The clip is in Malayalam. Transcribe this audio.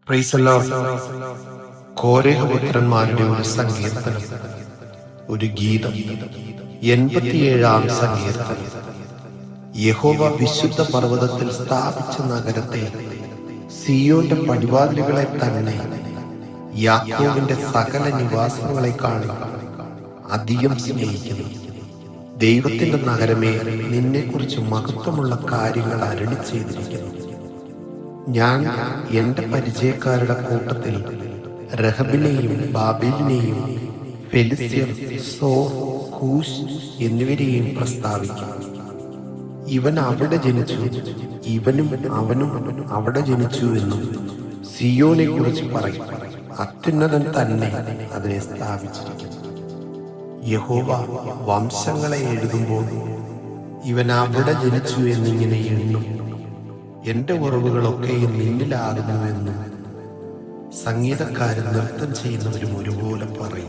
Praise the Lord. കോരഹപുത്രന്മാരുടെ ഒരു സങ്കീർത്തനം, ഒരു ഗീതം. 87-ാം സങ്കീർത്തനം. യഹോവ വിശുദ്ധ പർവ്വതത്തിൽ സ്ഥാപിച്ച നഗരത്തെ, സിയോന്റെ പടിവാതിലുകളെ തന്നെ, യാക്കോബിന്റെ സകല നിവാസങ്ങളെക്കാളും അധികം സ്നേഹിക്കുന്നു. ദൈവത്തിന്റെ നഗരമേ, നിന്നെക്കുറിച്ച് മഹത്വമുള്ള കാര്യങ്ങൾ അരുളി ചെയ്തിരിക്കുന്നു. ഞാൻ എന്റെ പരിചയക്കാരുടെ കൂട്ടത്തിൽ രഹബിനെയും ബാബേലിനെയും ഫെലിസ്ത്യർ, സോർ, കൂശ് എന്നിവരെയും പ്രസ്താവിക്കും. ഇവൻ അവിടെ ജനിച്ചു, ഇവനും അവനും അവിടെ ജനിച്ചു എന്നും സിയോനെ കുറിച്ച് പറയും. അത്യുന്നതൻ തന്നെ അതിനെ സ്ഥാപിച്ചിരിക്കുന്നു. യഹോവ വംശങ്ങളെ എഴുതുമ്പോൾ ഇവൻ അവിടെ ജനിച്ചു എന്നിങ്ങനെ എണ്ണും. എന്റെ ഉറവുകളൊക്കെയും നിന്നിലാകുന്നു എന്ന് സംഗീതക്കാരൻ നൃത്തം ചെയ്യുന്നവരും ഒരുപോലെ പറയും.